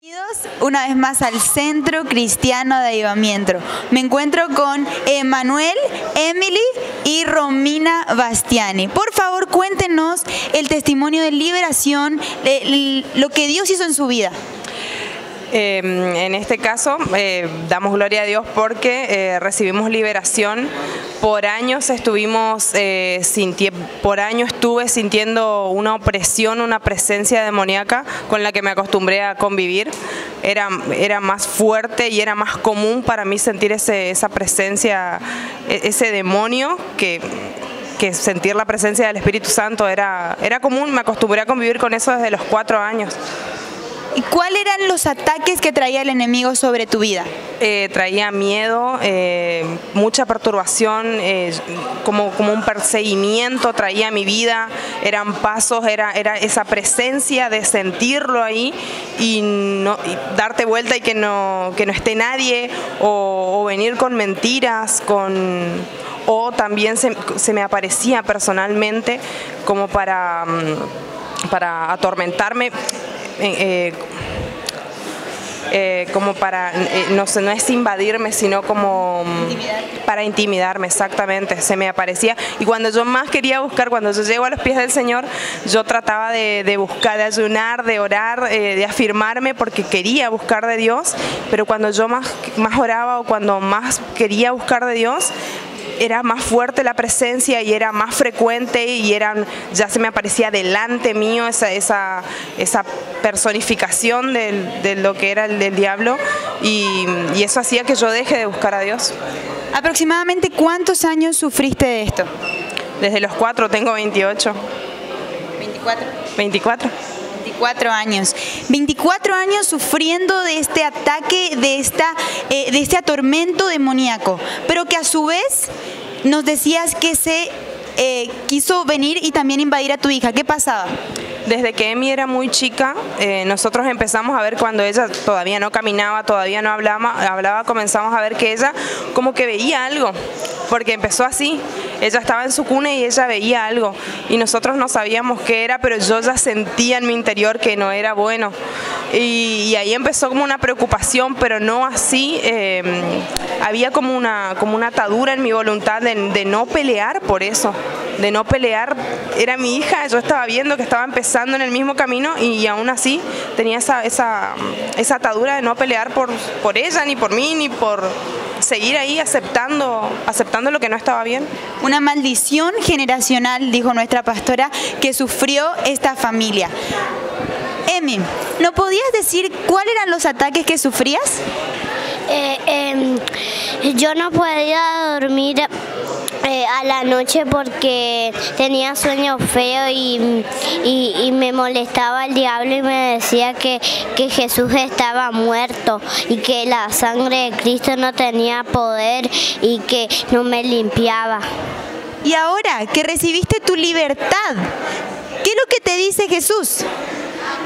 Bienvenidos una vez más al Centro Cristiano de Avivamiento. Me encuentro con Emanuel, Emily y Romina Bastiani. Por favor, cuéntenos el testimonio de liberación, lo que Dios hizo en su vida. En este caso, damos gloria a Dios porque recibimos liberación. Por años estuve sintiendo una opresión, una presencia demoníaca con la que me acostumbré a convivir. Era más fuerte y era más común para mí sentir esa presencia, ese demonio que sentir la presencia del Espíritu Santo era común. Me acostumbré a convivir con eso desde los 4 años. ¿Y cuáles eran los ataques que traía el enemigo sobre tu vida? Traía miedo, mucha perturbación, como un perseguimiento traía mi vida, eran pasos, era esa presencia de sentirlo ahí y darte vuelta y que no esté nadie, o venir con mentiras, o también se me aparecía personalmente como para atormentarme. Como para, no es invadirme, sino como para intimidarme, exactamente, se me aparecía. Y cuando yo más quería buscar, cuando yo llego a los pies del Señor, yo trataba de buscar, de ayunar, de orar, de afirmarme, porque quería buscar de Dios, pero cuando yo más oraba o cuando más quería buscar de Dios, era más fuerte la presencia y era más frecuente y ya se me aparecía delante mío esa personificación de lo que era el del diablo, y eso hacía que yo deje de buscar a Dios. ¿Aproximadamente cuántos años sufriste de esto? Desde los 4, tengo 28. ¿24? 24. 24 años. 24 años sufriendo de este ataque, de este atormento demoníaco, pero que a su vez nos decías que se quiso venir y también invadir a tu hija. ¿Qué pasaba? Desde que Emi era muy chica, nosotros empezamos a ver, cuando ella todavía no caminaba, todavía no hablaba, comenzamos a ver que ella como que veía algo, porque empezó así. Ella estaba en su cuna y ella veía algo y nosotros no sabíamos qué era, pero yo ya sentía en mi interior que no era bueno, y ahí empezó como una preocupación, pero no así. Había como una atadura en mi voluntad de no pelear por eso, de no pelear. Era mi hija, yo estaba viendo que estaba empezando en el mismo camino y aún así tenía esa atadura de no pelear por ella, ni por mí, ni por seguir ahí aceptando lo que no estaba bien. Una maldición generacional, dijo nuestra pastora, que sufrió esta familia. Emi, ¿no podías decir cuáles eran los ataques que sufrías? Yo no podía dormir a la noche porque tenía sueño feo y me molestaba el diablo y me decía que Jesús estaba muerto y que la sangre de Cristo no tenía poder y que no me limpiaba. Y ahora que recibiste tu libertad, ¿qué es lo que te dice Jesús?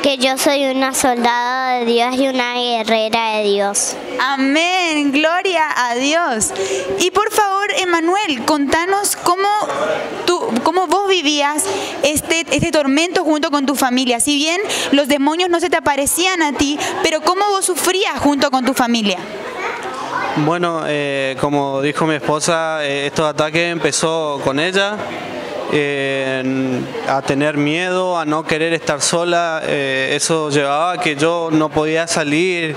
Que yo soy una soldada de Dios y una guerrera de Dios. Amén, gloria a Dios. Y por favor, Emanuel, contanos cómo vos vivías este tormento junto con tu familia. Si bien los demonios no se te aparecían a ti, pero ¿cómo vos sufrías junto con tu familia? Bueno, como dijo mi esposa, estos ataques empezó con ella. A tener miedo, a no querer estar sola, eso llevaba a que yo no podía salir,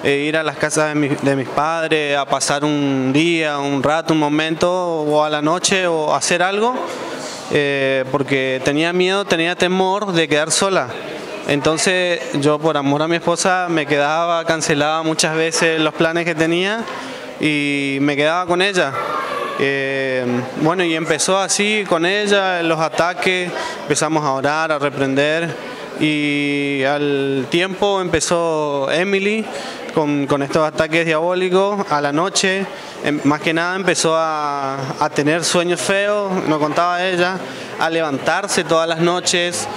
ir a las casas de mis padres, a pasar un día, un rato, un momento, o a la noche, o hacer algo, porque tenía miedo, tenía temor de quedar sola. Entonces yo, por amor a mi esposa, me quedaba, cancelaba muchas veces los planes que tenía y me quedaba con ella. Bueno, y empezó así con ella, los ataques, empezamos a orar, a reprender, y al tiempo empezó Emily con estos ataques diabólicos a la noche. Más que nada empezó a tener sueños feos, nos contaba ella, a levantarse todas las noches,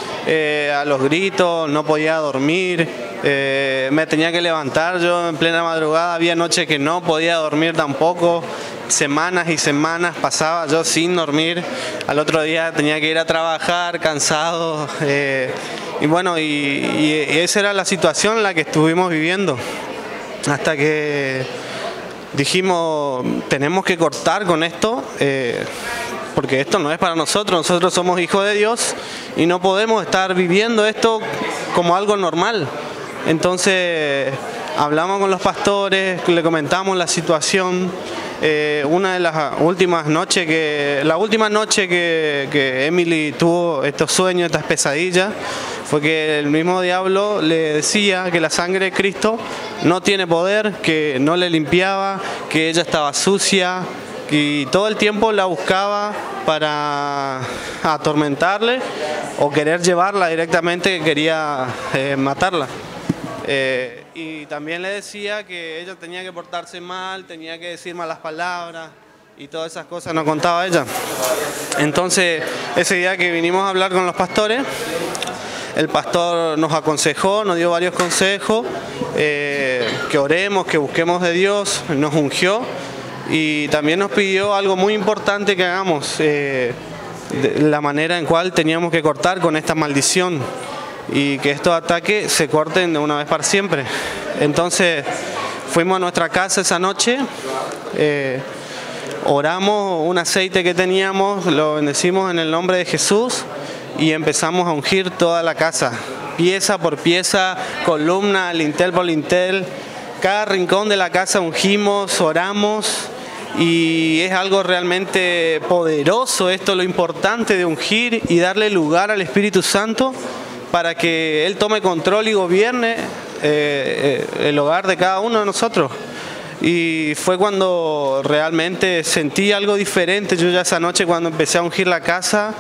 a los gritos, no podía dormir, me tenía que levantar yo en plena madrugada, había noches que no podía dormir tampoco. Semanas y semanas pasaba yo sin dormir, al otro día tenía que ir a trabajar cansado, Y bueno, y esa era la situación en la que estuvimos viviendo. Hasta que dijimos, tenemos que cortar con esto, porque esto no es para nosotros. Nosotros somos hijos de Dios y no podemos estar viviendo esto como algo normal. Entonces hablamos con los pastores, le comentamos la situación. Una de las últimas noches la última noche que Emily tuvo estos sueños, estas pesadillas, fue que el mismo diablo le decía que la sangre de Cristo no tiene poder, que no le limpiaba, que ella estaba sucia, y todo el tiempo la buscaba para atormentarle o querer llevarla directamente, que quería matarla. Y también le decía que ella tenía que portarse mal, tenía que decir malas palabras y todas esas cosas nos contaba ella. Entonces, ese día que vinimos a hablar con los pastores, el pastor nos aconsejó, nos dio varios consejos, que oremos, que busquemos de Dios, nos ungió y también nos pidió algo muy importante que hagamos, la manera en cual teníamos que cortar con esta maldición y que estos ataques se corten de una vez para siempre. Entonces fuimos a nuestra casa esa noche, oramos un aceite que teníamos, lo bendecimos en el nombre de Jesús y empezamos a ungir toda la casa, pieza por pieza, columna, lintel por lintel, cada rincón de la casa ungimos, oramos. Y es algo realmente poderoso esto, lo importante de ungir y darle lugar al Espíritu Santo para que Él tome control y gobierne el hogar de cada uno de nosotros. Y fue cuando realmente sentí algo diferente. Yo ya esa noche cuando empecé a ungir la casa,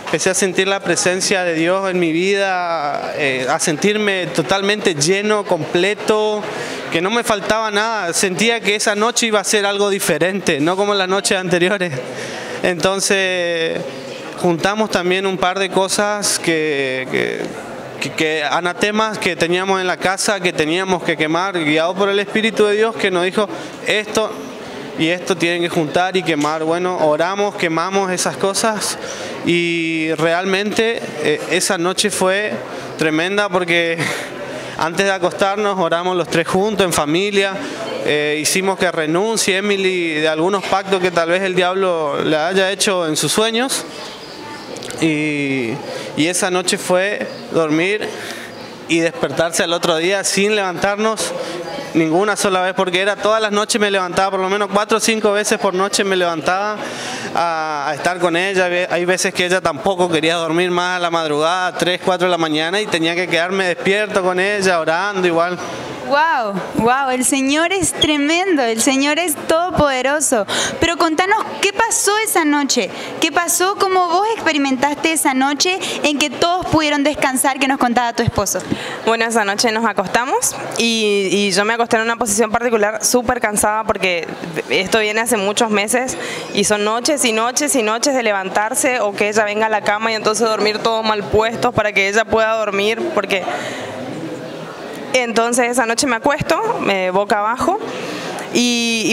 empecé a sentir la presencia de Dios en mi vida, a sentirme totalmente lleno, completo, que no me faltaba nada. Sentía que esa noche iba a ser algo diferente, no como las noches anteriores. Entonces juntamos también un par de cosas anatemas que teníamos en la casa, que teníamos que quemar, guiado por el Espíritu de Dios, que nos dijo esto y esto tienen que juntar y quemar. Bueno, oramos, quemamos esas cosas y realmente esa noche fue tremenda porque antes de acostarnos oramos los tres juntos en familia. Hicimos que renuncie Emily de algunos pactos que tal vez el diablo le haya hecho en sus sueños. Y esa noche fue dormir y despertarse al otro día sin levantarnos ninguna sola vez, porque era todas las noches me levantaba, por lo menos 4 o 5 veces por noche me levantaba a estar con ella. Hay veces que ella tampoco quería dormir más a la madrugada, 3, 4 de la mañana, y tenía que quedarme despierto con ella, orando igual. Wow, el Señor es tremendo, el Señor es todopoderoso. Pero contanos, ¿qué pasó esa noche? ¿Qué pasó? ¿Cómo vos experimentaste esa noche en que todos pudieron descansar, que nos contaba tu esposo? Bueno, esa noche nos acostamos y yo me acosté en una posición particular súper cansada porque esto viene hace muchos meses y son noches y noches y noches de levantarse o que ella venga a la cama y entonces dormir todos mal puestos para que ella pueda dormir, porque entonces esa noche me acuesto boca abajo.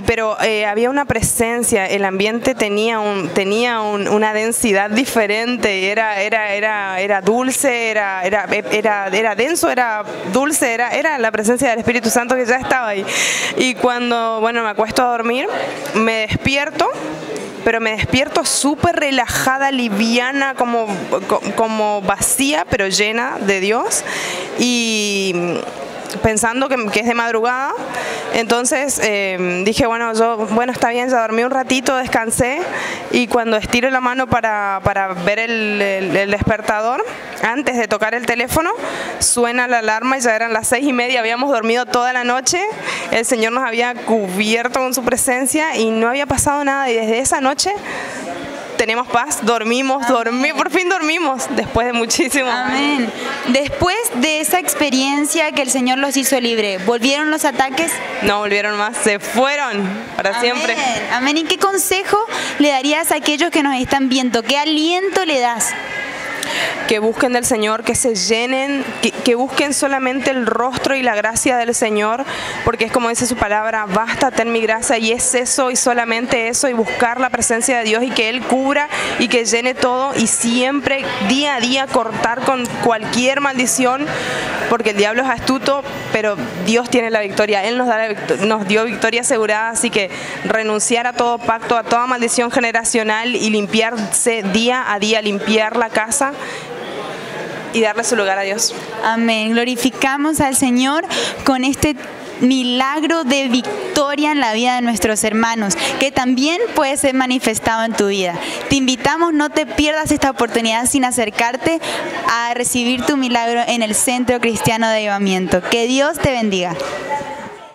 Pero había una presencia, el ambiente tenía una densidad diferente, era dulce, era denso, era dulce, era la presencia del Espíritu Santo que ya estaba ahí. Y cuando, me acuesto a dormir, me despierto, pero me despierto súper relajada, liviana, como vacía, pero llena de Dios. Y pensando que es de madrugada, entonces dije, está bien, ya dormí un ratito, descansé, y cuando estiro la mano para ver el despertador, antes de tocar el teléfono, suena la alarma y ya eran las 6:30, habíamos dormido toda la noche, el Señor nos había cubierto con su presencia y no había pasado nada, y desde esa noche tenemos paz, por fin dormimos, después de muchísimo. Amén. Después de esa experiencia que el Señor los hizo libre, ¿volvieron los ataques? No volvieron más, se fueron para siempre. Amén. ¿Y qué consejo le darías a aquellos que nos están viendo? ¿Qué aliento le das? que busquen del Señor, que se llenen, que busquen solamente el rostro y la gracia del Señor, porque es como dice su palabra, bástate en mi gracia, y es eso y solamente eso, y buscar la presencia de Dios y que Él cubra y que llene todo, y siempre día a día cortar con cualquier maldición, porque el diablo es astuto, pero Dios tiene la victoria, Él nos dio victoria asegurada, así que renunciar a todo pacto, a toda maldición generacional y limpiarse día a día, limpiar la casa y darle su lugar a Dios. Amén. Glorificamos al Señor con este milagro de victoria en la vida de nuestros hermanos, que también puede ser manifestado en tu vida. Te invitamos, no te pierdas esta oportunidad sin acercarte a recibir tu milagro en el Centro Cristiano de Avivamiento. Que Dios te bendiga.